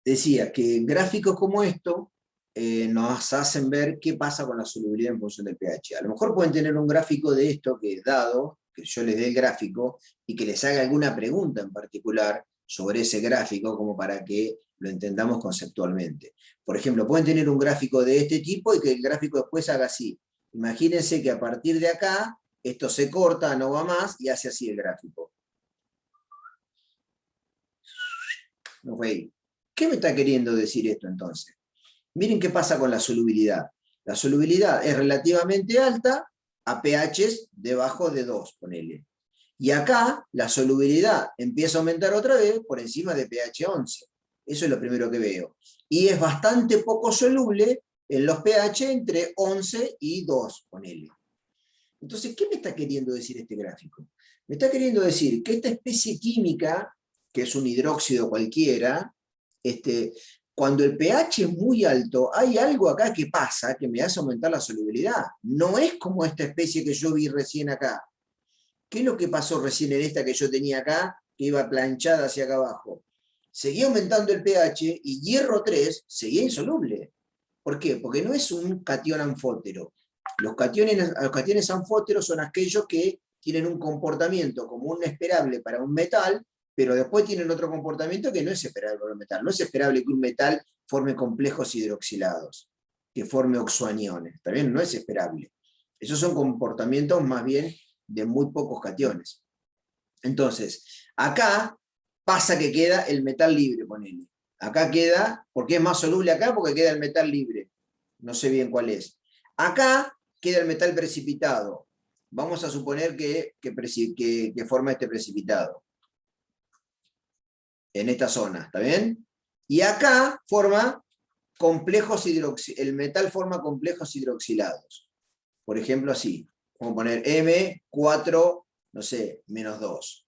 decía que gráficos como esto nos hacen ver qué pasa con la solubilidad en función del pH. A lo mejor pueden tener un gráfico de esto que es dado, que yo les dé el gráfico, y que les haga alguna pregunta en particular sobre ese gráfico, como para que lo entendamos conceptualmente. Por ejemplo, pueden tener un gráfico de este tipo y que el gráfico después haga así. Imagínense que a partir de acá, esto se corta, no va más, y hace así el gráfico. No fue ahí. ¿Qué me está queriendo decir esto entonces? Miren qué pasa con la solubilidad. La solubilidad es relativamente alta a pHs debajo de 2, ponele. Y acá la solubilidad empieza a aumentar otra vez por encima de pH 11. Eso es lo primero que veo. Y es bastante poco soluble en los pH entre 11 y 2, ponele. Entonces, ¿qué me está queriendo decir este gráfico? Me está queriendo decir que esta especie química, que es un hidróxido cualquiera, cuando el pH es muy alto, hay algo acá que pasa que me hace aumentar la solubilidad. No es como esta especie que yo vi recién acá. ¿Qué es lo que pasó recién en esta que yo tenía acá, que iba planchada hacia acá abajo? Seguía aumentando el pH y hierro 3 seguía insoluble. ¿Por qué? Porque no es un catión anfótero. Los cationes anfóteros son aquellos que tienen un comportamiento como un esperable para un metal, pero después tienen otro comportamiento que no es esperable para un metal. No es esperable que un metal forme complejos hidroxilados, que forme oxoaniones. ¿Está bien? No es esperable. Esos son comportamientos más bien de muy pocos cationes. Entonces, acá pasa que queda el metal libre, ponele. Acá queda, ¿por qué es más soluble acá? Porque queda el metal libre. No sé bien cuál es. Acá queda el metal precipitado. Vamos a suponer que forma este precipitado. En esta zona, ¿está bien? Y acá forma complejos el metal forma complejos hidroxilados. Por ejemplo, así. Vamos a poner M4, no sé, -2.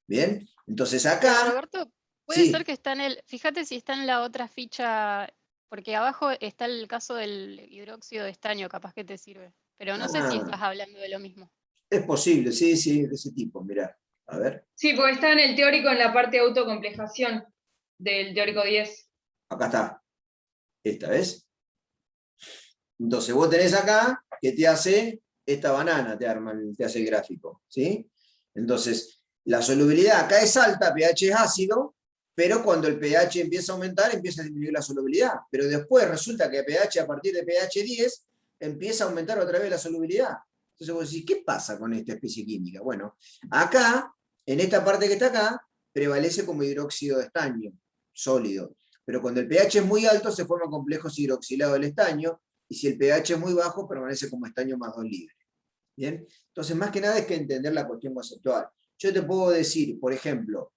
¿Bien? Entonces Pero acá, Roberto, puede ser sí. que está fíjate si está en la otra ficha, porque abajo está el caso del hidróxido de estaño, capaz que te sirve. Pero no sé si Ah, estás hablando de lo mismo. es posible, sí, sí, de ese tipo, mirá. A ver, Sí, porque está en el teórico en la parte de autocomplejación del teórico 10. acá está. Esta vez. Entonces vos tenés acá que te hace esta banana, te hace el gráfico, ¿sí? Entonces, la solubilidad acá es alta, pH es ácido, pero cuando el pH empieza a aumentar, empieza a disminuir la solubilidad. Pero después resulta que a partir de pH 10, empieza a aumentar otra vez la solubilidad. Entonces vos decís, ¿qué pasa con esta especie química? Bueno, acá, en esta parte que está acá, prevalece como hidróxido de estaño, sólido. Pero cuando el pH es muy alto, se forman complejos hidroxilados del estaño, y si el pH es muy bajo, permanece como estaño más 2 libre. ¿Bien? Entonces, más que nada es que entender la cuestión conceptual. Yo te puedo decir, por ejemplo,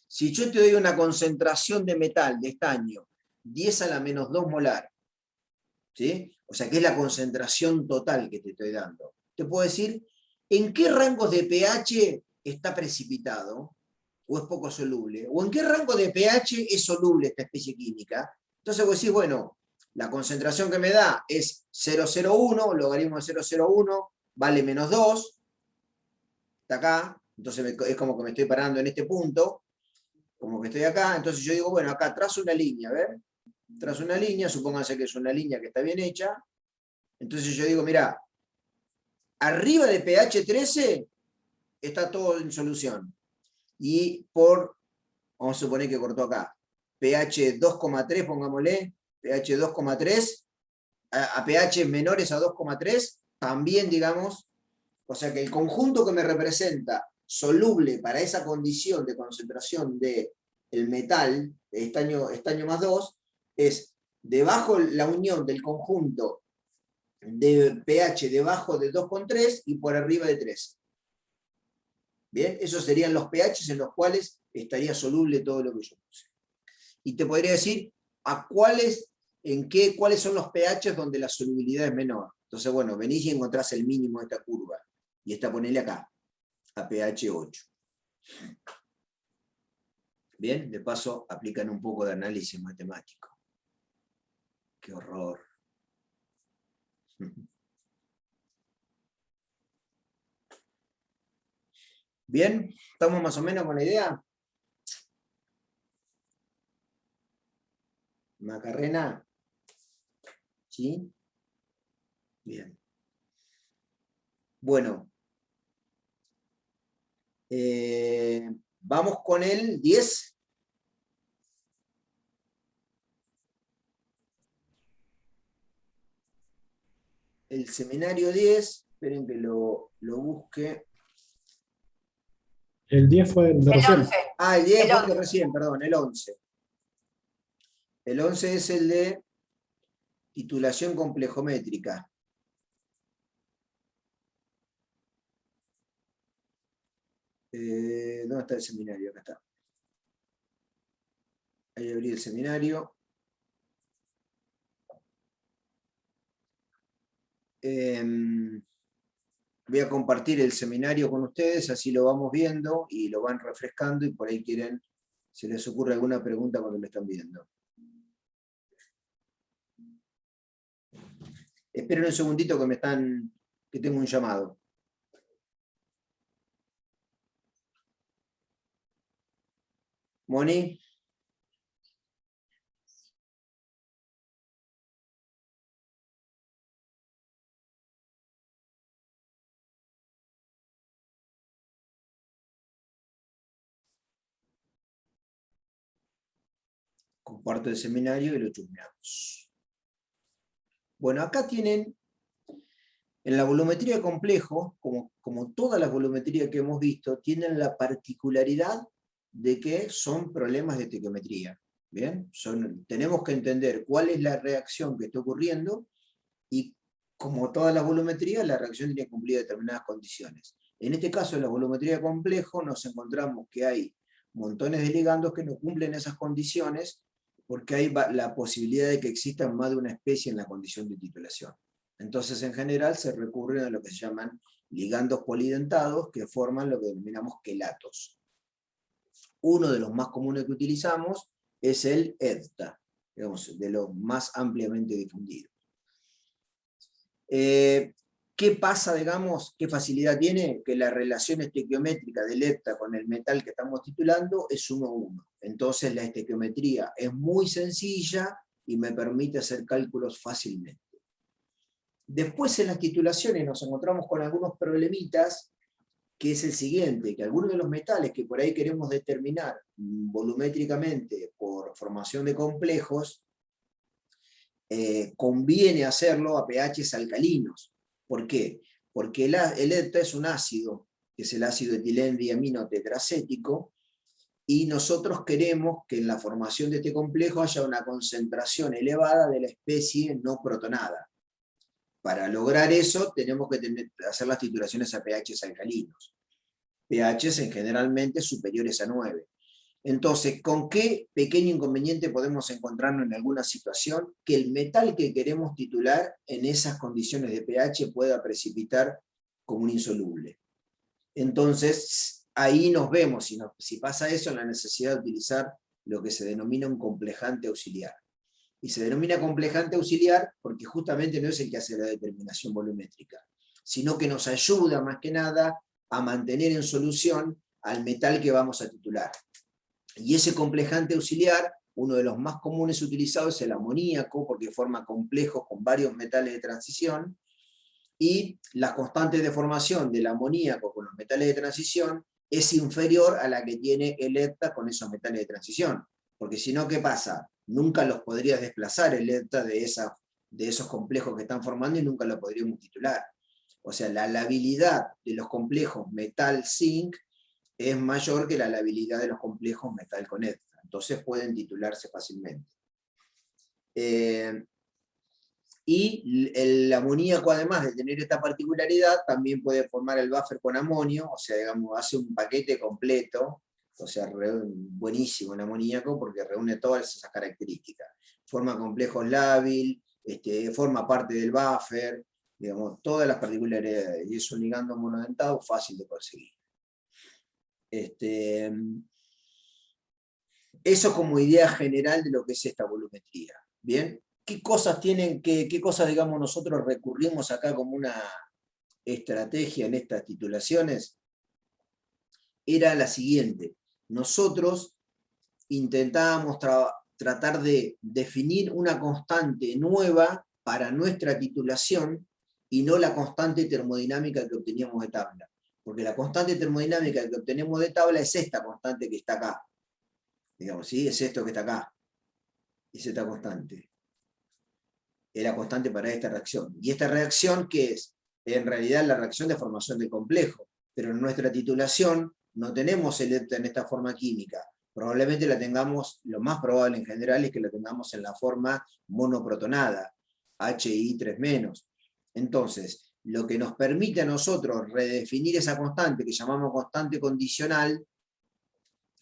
si yo te doy una concentración de metal, de estaño, 10 a la menos 2 molar, ¿sí? O sea, que es la concentración total que te estoy dando. Te puedo decir, ¿en qué rangos de pH está precipitado? ¿O es poco soluble? ¿O en qué rango de pH es soluble esta especie química? Entonces vos decís, bueno, la concentración que me da es 0,01, logaritmo de 0,01, vale -2, está acá, entonces es como que me estoy parando en este punto, como que estoy acá, entonces yo digo, bueno, acá trazo una línea, a ver, trazo una línea, supónganse que es una línea que está bien hecha, entonces yo digo, mira, arriba de pH 13 está todo en solución, y vamos a suponer que cortó acá, pH 2,3, pongámosle, pH 2,3, a pH menores a 2,3, también digamos, o sea que el conjunto que me representa soluble para esa condición de concentración del metal, de estaño más 2, es debajo la unión del conjunto de pH debajo de 2,3 y por arriba de 3. Bien, esos serían los pHs en los cuales estaría soluble todo lo que yo puse. Y te podría decir cuáles son los pHs donde la solubilidad es menor. Entonces, bueno, venís y encontrás el mínimo de esta curva. Y esta ponele acá, a pH 8. Bien, de paso aplican un poco de análisis matemático. Qué horror. Bien, ¿estamos más o menos con la idea? Macarena. ¿Sí? Bien. Bueno. Vamos con el 10. El seminario 10, esperen que lo busque. El 10 fue el de El recién. 11. Ah, el 10 El fue el de 11. recién, perdón, el 11. El 11 es el de titulación complejométrica. ¿Dónde está el seminario? Acá está. Ahí abrí el seminario. Voy a compartir el seminario con ustedes, así lo vamos viendo y lo van refrescando y por ahí quieren, si les ocurre alguna pregunta cuando lo están viendo. Esperen un segundito que tengo un llamado. Moni. Comparto el seminario y lo chusmeamos. Bueno, acá tienen, en la volumetría complejo, como todas las volumetrías que hemos visto, tienen la particularidad de que son problemas de estequiometría. ¿Bien? Tenemos que entender cuál es la reacción que está ocurriendo y, como todas las volumetrías, la reacción tiene que cumplir determinadas condiciones. En este caso, en la volumetría complejo, nos encontramos que hay montones de ligandos que no cumplen esas condiciones porque hay la posibilidad de que existan más de una especie en la condición de titulación. Entonces, en general, se recurren a lo que se llaman ligandos polidentados, que forman lo que denominamos quelatos. Uno de los más comunes que utilizamos es el EDTA, digamos, de los más ampliamente difundidos. ¿Qué pasa, digamos, qué facilidad tiene? Que la relación estequiométrica del EDTA con el metal que estamos titulando es 1:1. Entonces la estequiometría es muy sencilla y me permite hacer cálculos fácilmente. Después en las titulaciones nos encontramos con algunos problemitas, que es el siguiente, que algunos de los metales que por ahí queremos determinar volumétricamente por formación de complejos, conviene hacerlo a pHs alcalinos. ¿Por qué? Porque el EDTA es un ácido, que es el ácido etilendiamino tetracético, y nosotros queremos que en la formación de este complejo haya una concentración elevada de la especie no protonada. Para lograr eso tenemos que hacer las titulaciones a pHs alcalinos. pHs generalmente superiores a 9. Entonces, ¿con qué pequeño inconveniente podemos encontrarnos en alguna situación? Que el metal que queremos titular en esas condiciones de pH pueda precipitar como un insoluble. Entonces, ahí nos vemos, si pasa eso, la necesidad de utilizar lo que se denomina un complejante auxiliar. Y se denomina complejante auxiliar porque justamente no es el que hace la determinación volumétrica, sino que nos ayuda más que nada a mantener en solución al metal que vamos a titular. Y ese complejante auxiliar, uno de los más comunes utilizados es el amoníaco, porque forma complejos con varios metales de transición, y la constante de formación del amoníaco con los metales de transición es inferior a la que tiene el EDTA con esos metales de transición. Porque si no, ¿qué pasa? Nunca los podrías desplazar el EDTA de esos complejos que están formando y nunca lo podríamos titular. O sea, la labilidad de los complejos metal-zinc es mayor que la labilidad de los complejos metal con EDTA. Entonces pueden titularse fácilmente. Y el amoníaco, además de tener esta particularidad, también puede formar el buffer con amonio, o sea, digamos, hace un paquete completo, o sea, buenísimo el amoníaco porque reúne todas esas características. Forma complejos lábil, forma parte del buffer, digamos, todas las particularidades, y es un ligando monodentado fácil de conseguir. Eso como idea general de lo que es esta volumetría. ¿Bien? ¿Qué cosas digamos, nosotros recurrimos acá como una estrategia en estas titulaciones? Era la siguiente. Nosotros intentábamos tratar de definir una constante nueva para nuestra titulación y no la constante termodinámica que obteníamos de tabla. Porque la constante termodinámica que obtenemos de tabla es esta constante que está acá. Digamos, ¿sí? Es esto que está acá. Es esta constante. Es la constante para esta reacción. ¿Y esta reacción qué es? En realidad la reacción de formación del complejo. Pero en nuestra titulación no tenemos el EPTA en esta forma química. Probablemente la tengamos, lo más probable en general es que la tengamos en la forma monoprotonada, HI3-. Entonces, lo que nos permite a nosotros redefinir esa constante, que llamamos constante condicional,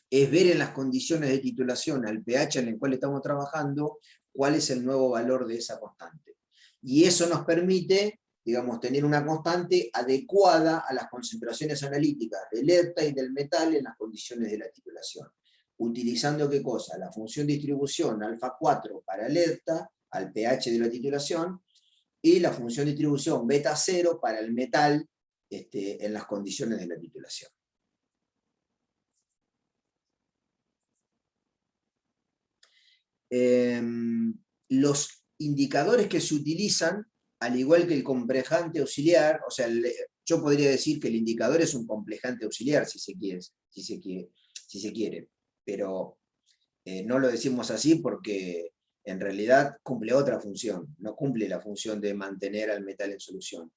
es ver en las condiciones de titulación al pH en el cual estamos trabajando, cuál es el nuevo valor de esa constante. Y eso nos permite, digamos, tener una constante adecuada a las concentraciones analíticas del EPTA y del metal en las condiciones de la titulación. Utilizando ¿qué cosa? La función distribución alfa 4 para el EPTA, al pH de la titulación, y la función distribución beta 0 para el metal en las condiciones de la titulación. Los indicadores que se utilizan, al igual que el complejante auxiliar, o sea, yo podría decir que el indicador es un complejante auxiliar, si se quiere, pero no lo decimos así porque en realidad cumple otra función, no cumple la función de mantener al metal en solución.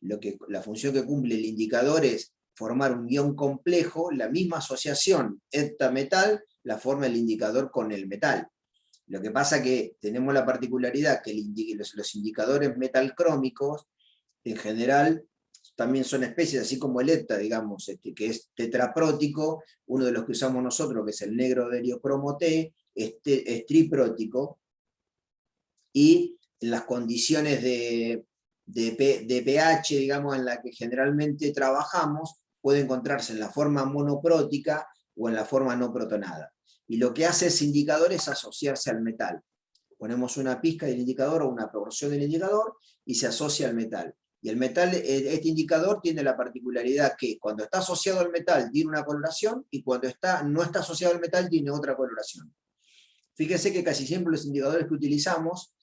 La función que cumple el indicador es formar un ion complejo, la misma asociación EPTA-metal la forma el indicador con el metal. Lo que pasa que tenemos la particularidad que los indicadores metalcrómicos, en general, también son especies, así como el EPTA, digamos, que es tetraprótico, uno de los que usamos nosotros, que es el negro de heliocromo T, es triprótico, y en las condiciones de pH, digamos, en la que generalmente trabajamos, puede encontrarse en la forma monoprótica o en la forma no protonada. Y lo que hace ese indicador es asociarse al metal. Ponemos una pizca del indicador o una proporción del indicador y se asocia al metal. Y el metal, este indicador tiene la particularidad que cuando está asociado al metal tiene una coloración y cuando no está asociado al metal tiene otra coloración. Fíjense que casi siempre los indicadores que utilizamos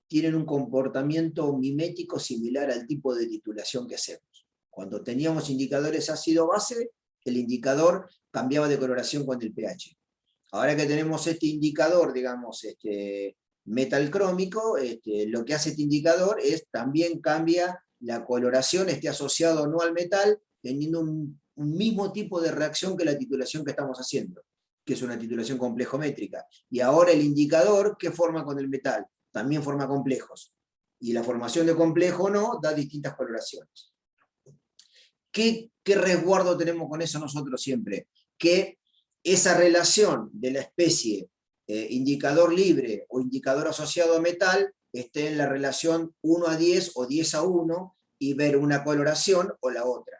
tienen un comportamiento mimético similar al tipo de titulación que hacemos. Cuando teníamos indicadores ácido-base, el indicador cambiaba de coloración con el pH. Ahora que tenemos este indicador, digamos, metalcrómico, lo que hace este indicador es también cambia la coloración, esté asociado o no al metal, teniendo un mismo tipo de reacción que la titulación que estamos haciendo, que es una titulación complejométrica. Y ahora el indicador, ¿qué forma con el metal? También forma complejos. Y la formación de complejo o no da distintas coloraciones. ¿Qué resguardo tenemos con eso nosotros siempre? Que esa relación de la especie indicador libre o indicador asociado a metal esté en la relación 1:10 o 10:1 y ver una coloración o la otra.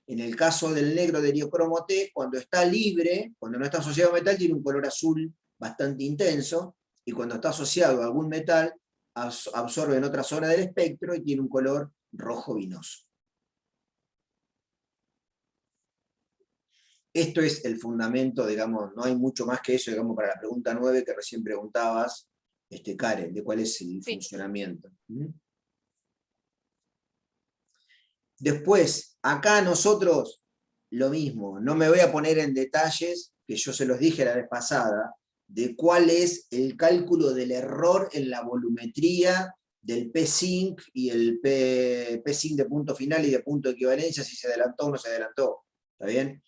En el caso del negro de heliocromo T, cuando está libre, cuando no está asociado a metal, tiene un color azul bastante intenso, y cuando está asociado a algún metal, absorbe en otra zona del espectro y tiene un color rojo vinoso. Esto es el fundamento, digamos, no hay mucho más que eso, digamos, para la pregunta 9 que recién preguntabas, Karen, de cuál es el funcionamiento. Después, acá nosotros, lo mismo, no me voy a poner en detalles, que yo se los dije la vez pasada, de cuál es el cálculo del error en la volumetría del P-Sync y el P-Sync de punto final y de punto de equivalencia, si se adelantó o no se adelantó. ¿Está bien?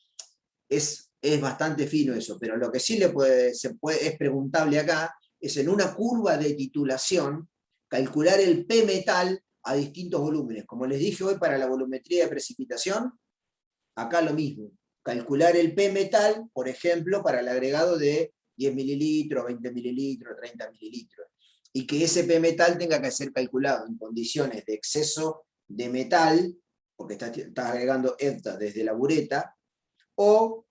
Es bastante fino eso, pero lo que sí es preguntable acá es en una curva de titulación calcular el P metal a distintos volúmenes. Como les dije hoy para la volumetría de precipitación, acá lo mismo. Calcular el P metal, por ejemplo, para el agregado de 10 mililitros, 20 mililitros, 30 mililitros. Y que ese P metal tenga que ser calculado en condiciones de exceso de metal, porque estás agregando EPTA desde la bureta, o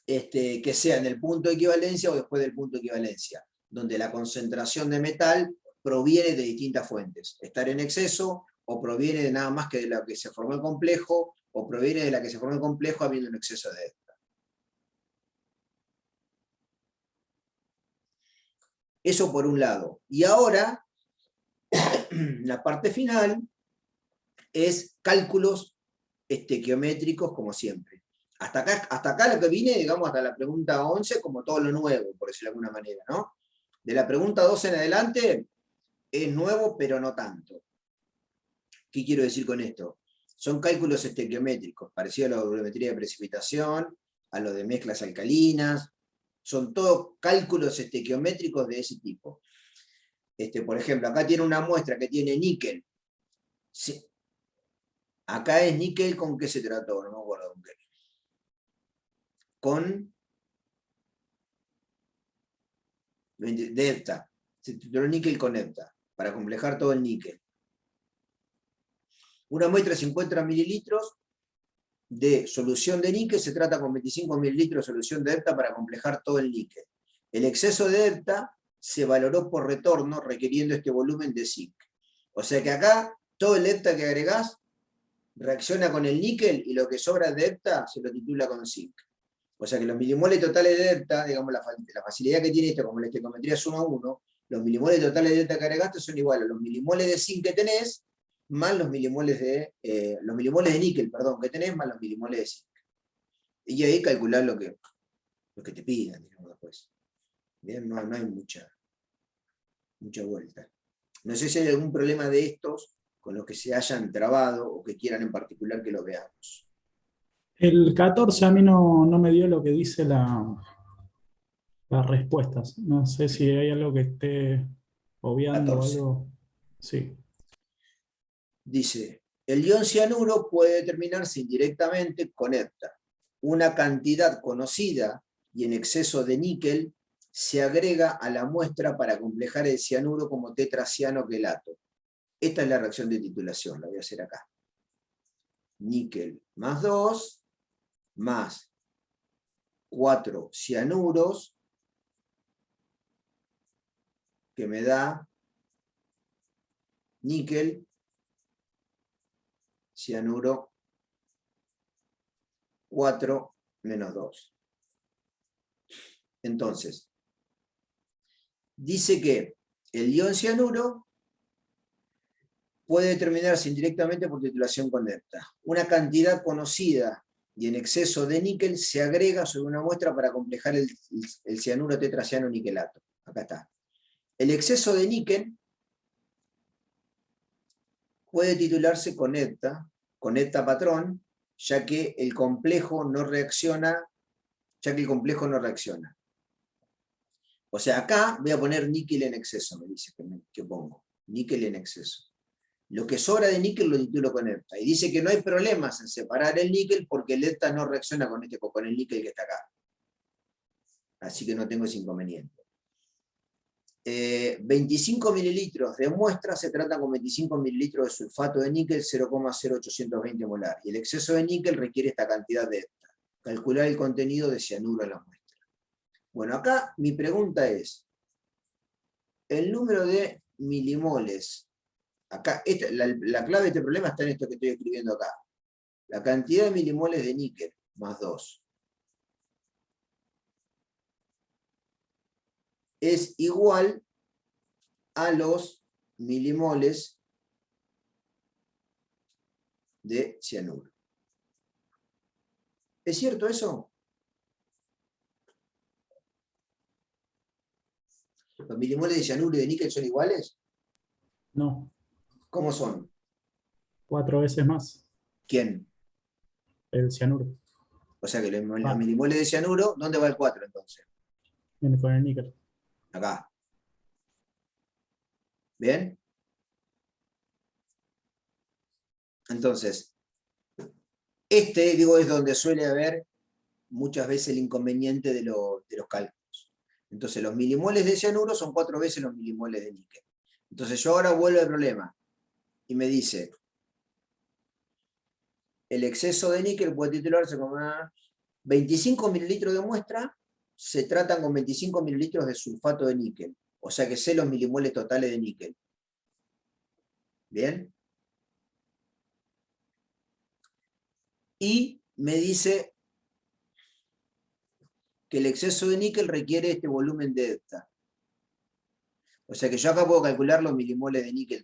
que sea en el punto de equivalencia o después del punto de equivalencia, donde la concentración de metal proviene de distintas fuentes. Estar en exceso, o proviene de nada más que de la que se formó el complejo, o proviene de la que se formó el complejo habiendo un exceso de esta. Eso por un lado. Y ahora, la parte final es cálculos estequiométricos como siempre. Hasta acá lo que vine, digamos, hasta la pregunta 11, como todo lo nuevo, por decirlo de alguna manera, ¿no? De la pregunta 12 en adelante, es nuevo, pero no tanto. ¿Qué quiero decir con esto? Son cálculos estequiométricos, parecidos a la volumetría de precipitación, a lo de mezclas alcalinas, son todos cálculos estequiométricos de ese tipo. Por ejemplo, acá tiene una muestra que tiene níquel. Sí. Acá es níquel, ¿con qué se trató? No me acuerdo con qué. Con Depta. Se tituló níquel con Depta, para complejar todo el níquel. Una muestra de 50 mililitros de solución de níquel se trata con 25 mililitros de solución de Depta para complejar todo el níquel. El exceso de Depta se valoró por retorno requiriendo este volumen de zinc. O sea que acá todo el Depta que agregás reacciona con el níquel y lo que sobra de Depta se lo titula con zinc. O sea que los milimoles totales de Depta, digamos, la facilidad que tiene esto, como la estequiometría es 1 a 1, los milimoles totales de Depta que agregaste son iguales a los milimoles de zinc que tenés, más los milimoles de níquel, perdón, que tenés, más los milimoles de zinc. Y ahí calcular lo que te pidan, digamos, después. Bien, no hay mucha vuelta. No sé si hay algún problema de estos con los que se hayan trabado o que quieran en particular que lo veamos. El 14 a mí no me dio lo que dice las respuestas. No sé si hay algo que esté obviando o 14. algo. Sí. Dice, el ion cianuro puede determinarse indirectamente con Hepta. Una cantidad conocida y en exceso de níquel se agrega a la muestra para complejar el cianuro como tetraciano quelato. Esta es la reacción de titulación, la voy a hacer acá. Níquel más 2, más 4 cianuros, que me da níquel, cianuro 4 menos 2. Entonces, dice que el ion cianuro puede determinarse indirectamente por titulación con Hepta. Una cantidad conocida y en exceso de níquel se agrega sobre una muestra para complejar el cianuro tetraciano niquelato. Acá está. El exceso de níquel puede titularse con Hepta patrón, ya que el complejo no reacciona. O sea, acá voy a poner níquel en exceso, me dice que pongo. Níquel en exceso. Lo que sobra de níquel lo titulo con Hepta. Y dice que no hay problemas en separar el níquel porque el Hepta no reacciona con el níquel que está acá. Así que no tengo ese inconveniente. 25 mililitros de muestra se trata con 25 mililitros de sulfato de níquel, 0,0820 molar. Y el exceso de níquel requiere esta cantidad de Hepta. Calcular el contenido de cianuro en la muestra. Bueno, acá mi pregunta es, el número de milimoles, acá la clave de este problema está en esto que estoy escribiendo acá. La cantidad de milimoles de níquel, más 2, es igual a los milimoles de cianuro. ¿Es cierto eso? ¿Los milimoles de cianuro y de níquel son iguales? No, ¿Cómo son? 4 veces más ¿Quién? el cianuro. O sea que los milimoles de cianuro, ¿dónde va el 4 entonces? Viene con el níquel. Acá. ¿Bien? Entonces, es donde suele haber muchas veces el inconveniente de los cálculos. Entonces, los milimoles de cianuro son 4 veces los milimoles de níquel. Entonces, yo ahora vuelvo al problema y me dice, el exceso de níquel puede titularse como 25 mililitros de muestra, se tratan con 25 mililitros de sulfato de níquel. O sea que sé los milimoles totales de níquel. ¿Bien? Y me dice que el exceso de níquel requiere este volumen de Hepta. O sea que yo acá puedo calcular los milimoles de níquel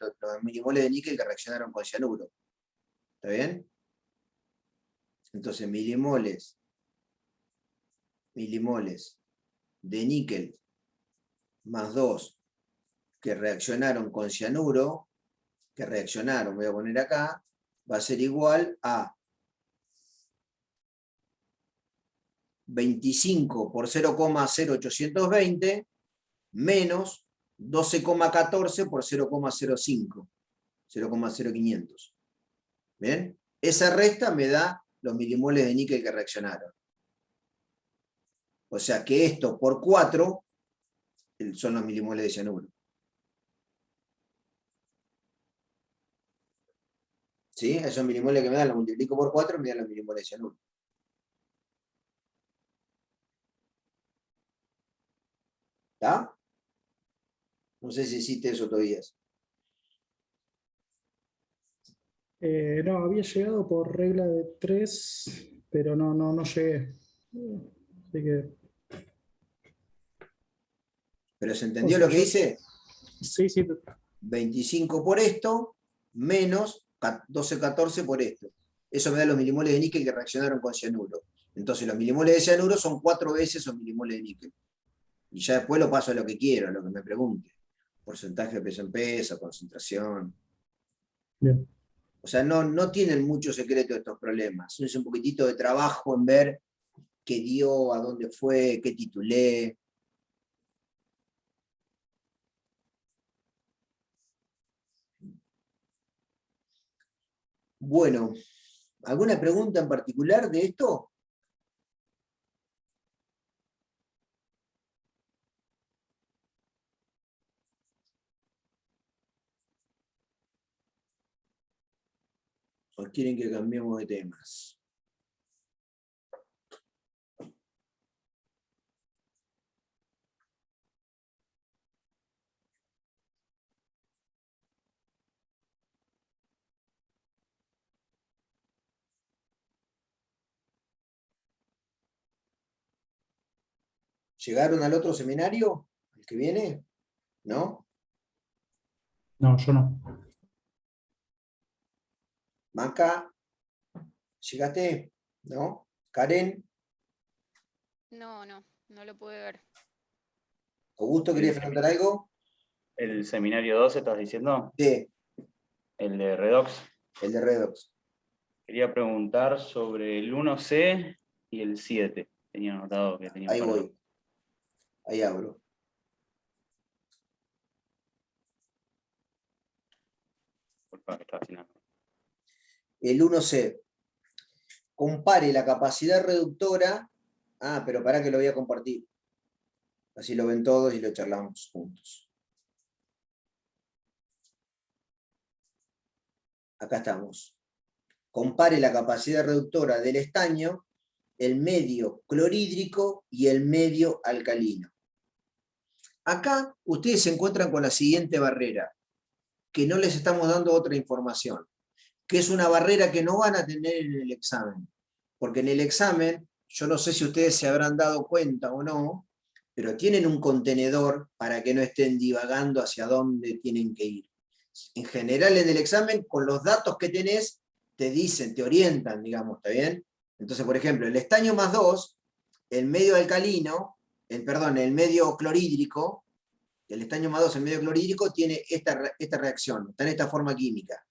que reaccionaron con cianuro. ¿Está bien? Entonces, milimoles de níquel más 2 que reaccionaron con cianuro, voy a poner acá, va a ser igual a 25 por 0,0820 menos 12,14 por 0,05, 0,0500. ¿Bien? Esa resta me da los milimoles de níquel que reaccionaron. O sea que esto por 4 son los milimoles de cianuro. ¿Sí? Esos milimoles que me dan, los multiplico por 4, me dan los milimoles de cianuro. ¿Está? No sé si hiciste eso todavía. No, había llegado por regla de 3, pero no llegué. Así que, ¿Pero se entendió o sea, lo que hice? sí, 25 por esto, menos 12,14 por esto. Eso me da los milimoles de níquel que reaccionaron con cianuro. Entonces los milimoles de cianuro son 4 veces esos milimoles de níquel. Y ya después lo paso a lo que quiero, a lo que me pregunte. Porcentaje de peso en peso, concentración. bien. O sea, no tienen mucho secreto estos problemas. Es un poquitito de trabajo en ver qué dio, a dónde fue, qué titulé. Bueno, ¿alguna pregunta en particular de esto? ¿O quieren que cambiemos de temas? ¿Llegaron al otro seminario? ¿El que viene? ¿No? No, yo no. Maca, ¿llegaste? ¿No? ¿Karen? No lo pude ver. ¿Augusto quería preguntar algo? ¿El seminario 12 estás diciendo? Sí, El de Redox. el de Redox. Quería preguntar sobre el 1C y el 7. Tenía anotado que tenía Ahí un par de- voy. Ahí abro. por favor, está haciendo. El 1C. Compare la capacidad reductora. Ah, pero para que lo voy a compartir. Así lo ven todos y lo charlamos juntos. Acá estamos. Compare la capacidad reductora del estaño, el medio clorhídrico y el medio alcalino. Acá ustedes se encuentran con la siguiente barrera, que no les estamos dando otra información, que es una barrera que no van a tener en el examen. Porque en el examen, yo no sé si ustedes se habrán dado cuenta o no, pero tienen un contenedor para que no estén divagando hacia dónde tienen que ir. En general en el examen, con los datos que tenés, te dicen, te orientan, digamos, ¿está bien? Entonces, por ejemplo, el estaño más 2, el medio alcalino, el medio clorhídrico, el estaño más 2, el medio clorhídrico, tiene esta reacción, está en esta forma química.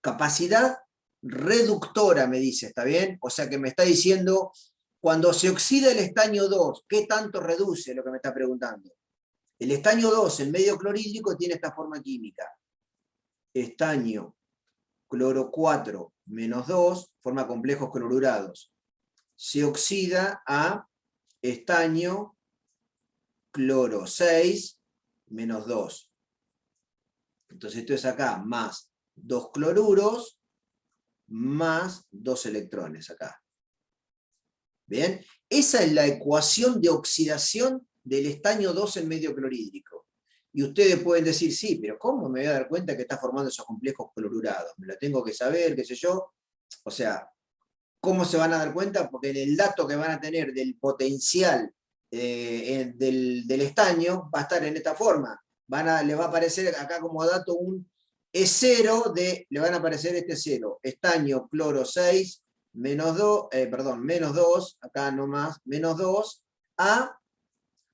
Capacidad reductora, me dice, ¿está bien? O sea que me está diciendo, cuando se oxida el estaño 2, ¿qué tanto reduce? Lo que me está preguntando. El estaño 2, el medio clorhídrico, tiene esta forma química. Estaño, cloro 4, menos 2, forma complejos clorurados. Se oxida a estaño, cloro 6, menos 2. Entonces esto es acá, más 2 cloruros, más 2 electrones acá. ¿Bien? Esa es la ecuación de oxidación del estaño 2 en medio clorhídrico. Y ustedes pueden decir, sí, pero ¿cómo me voy a dar cuenta que está formando esos complejos clorurados? Me lo tengo que saber, qué sé yo. O sea, ¿cómo se van a dar cuenta? Porque en el dato que van a tener del potencial del estaño va a estar en esta forma. le va a aparecer acá como dato un E0 le van a aparecer este 0, estaño cloro 6, menos 2, acá nomás, menos 2, a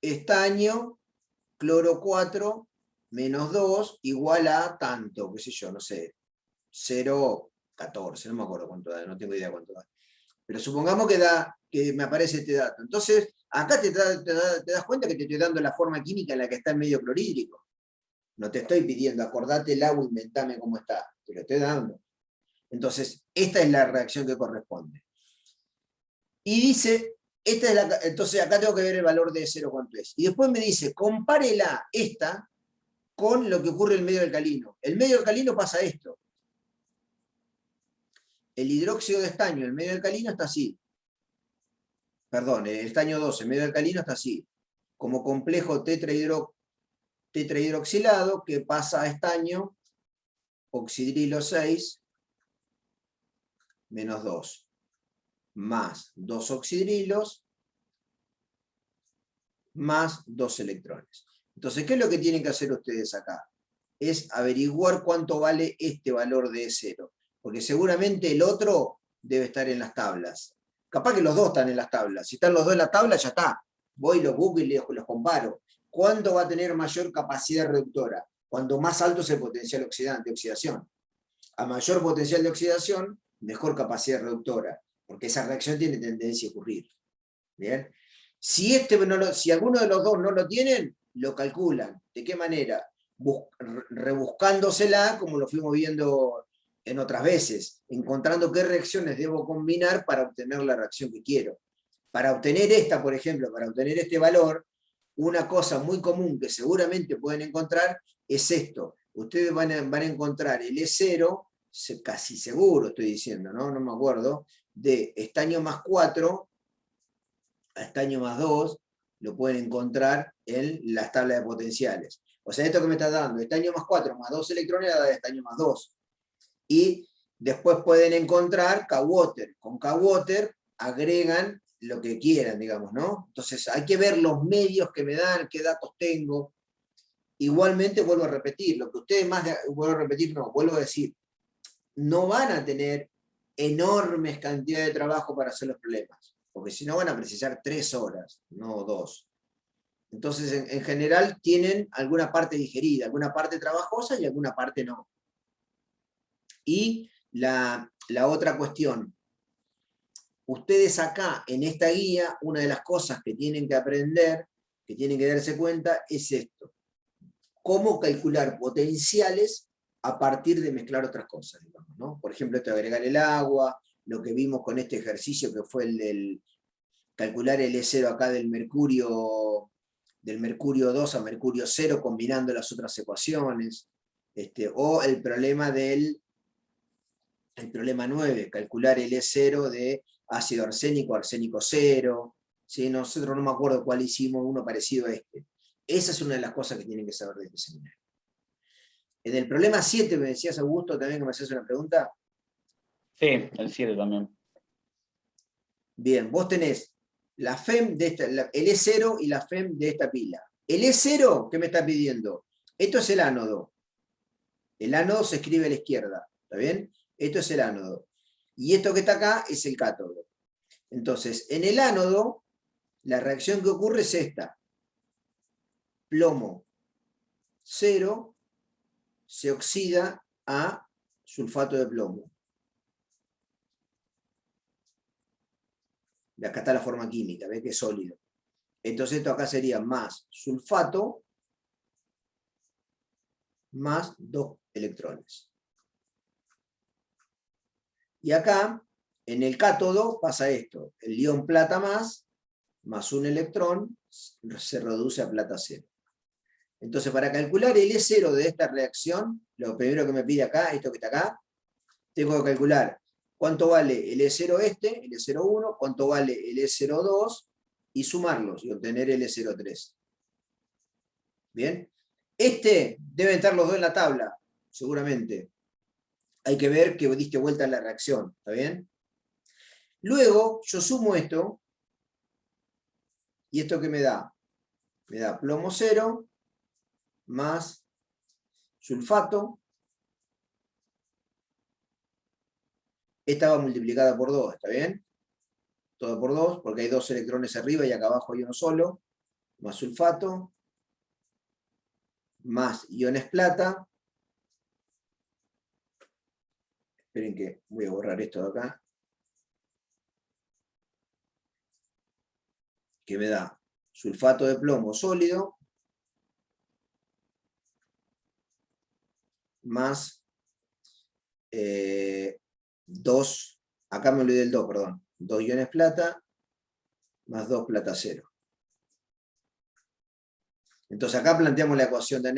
estaño cloro 4, menos 2, igual a tanto, qué sé yo, no sé, 0,14, no me acuerdo cuánto da, no tengo idea cuánto da. Pero supongamos que me aparece este dato. Entonces, acá te das cuenta que te estoy dando la forma química en la que está el medio clorhídrico. No te estoy pidiendo, acordate el agua, inventame cómo está. Te lo estoy dando. Entonces, esta es la reacción que corresponde. Y dice, entonces acá tengo que ver el valor de 0 cuánto es. Y después me dice, compárela esta con lo que ocurre en el medio alcalino. El medio alcalino pasa esto. El hidróxido de estaño, el medio alcalino está así. Perdón, el estaño 2, el medio alcalino está así. Como complejo tetrahidroxilado que pasa a estaño oxidrilo 6 menos 2 más 2 oxidrilos más 2 electrones. Entonces, ¿qué es lo que tienen que hacer ustedes acá? Es averiguar cuánto vale este valor de E0, porque seguramente el otro debe estar en las tablas. Capaz que los dos están en las tablas. Si están los dos en la tabla, ya está. Voy, los busco y los comparo. ¿Cuánto va a tener mayor capacidad reductora? Cuanto más alto es el potencial oxidante, oxidación. A mayor potencial de oxidación, mejor capacidad reductora, porque esa reacción tiene tendencia a ocurrir. ¿Bien? Si alguno de los dos no lo tienen, lo calculan. ¿De qué manera? Rebuscándosela, como lo fuimos viendo en otras veces, encontrando qué reacciones debo combinar para obtener la reacción que quiero. Para obtener esta, por ejemplo, para obtener este valor, una cosa muy común que seguramente pueden encontrar es esto. Ustedes van a encontrar el E0, casi seguro estoy diciendo, no me acuerdo, de estaño más 4 a estaño más 2, lo pueden encontrar en las tablas de potenciales. O sea, esto que me está dando, estaño más 4 más 2 electrones, da estaño más 2. Y después pueden encontrar K-Water. Con K-Water agregan lo que quieran, digamos, ¿no? Entonces hay que ver los medios que me dan, qué datos tengo. Igualmente vuelvo a repetir, lo que ustedes vuelvo a decir, no van a tener enormes cantidades de trabajo para hacer los problemas, porque si no van a precisar 3 horas, no 2. Entonces, en general, tienen alguna parte digerida, alguna parte trabajosa y alguna parte no. Y la otra cuestión, ustedes acá, en esta guía, una de las cosas que tienen que aprender, que tienen que darse cuenta, es esto. Cómo calcular potenciales a partir de mezclar otras cosas, digamos, ¿no? Por ejemplo, esto de agregar el agua, lo que vimos con este ejercicio que fue el del calcular el E0 acá del mercurio 2 a mercurio 0 combinando las otras ecuaciones, o el problema 9, calcular el E0 de ácido arsénico, arsénico 0, ¿sí? Nosotros no me acuerdo cuál hicimos, uno parecido a este. Esa es una de las cosas que tienen que saber de este seminario. En el problema 7, me decías, Augusto, también que me hacías una pregunta. Sí, el 7 también. Bien, vos tenés la FEM de el E0 y la FEM de esta pila. El E0, ¿qué me está pidiendo? Esto es el ánodo. El ánodo se escribe a la izquierda, ¿está bien? Esto es el ánodo. Y esto que está acá es el cátodo. Entonces, en el ánodo, la reacción que ocurre es esta. Plomo 0 se oxida a sulfato de plomo. Y acá está la forma química, ¿ves que es sólido? Entonces esto acá sería más sulfato más 2 electrones. Y acá, en el cátodo, pasa esto. El ion plata más un electrón, se reduce a plata 0. Entonces, para calcular el E0 de esta reacción, lo primero que me pide acá, esto que está acá, tengo que calcular cuánto vale el E0 el E01, cuánto vale el E02, y sumarlos, y obtener el E03. ¿Bien? Deben estar los dos en la tabla, seguramente. Hay que ver que diste vuelta a la reacción, ¿está bien? Luego, yo sumo esto, y esto que me da plomo 0, más sulfato. Esta va multiplicada por 2, ¿está bien? Todo por 2, porque hay 2 electrones arriba y acá abajo hay uno solo. Más sulfato. Más iones plata. Esperen que voy a borrar esto de acá. Que me da sulfato de plomo sólido. Más 2, acá me olvidé el 2, perdón. 2 iones plata, más 2 plata cero. Entonces acá planteamos la ecuación de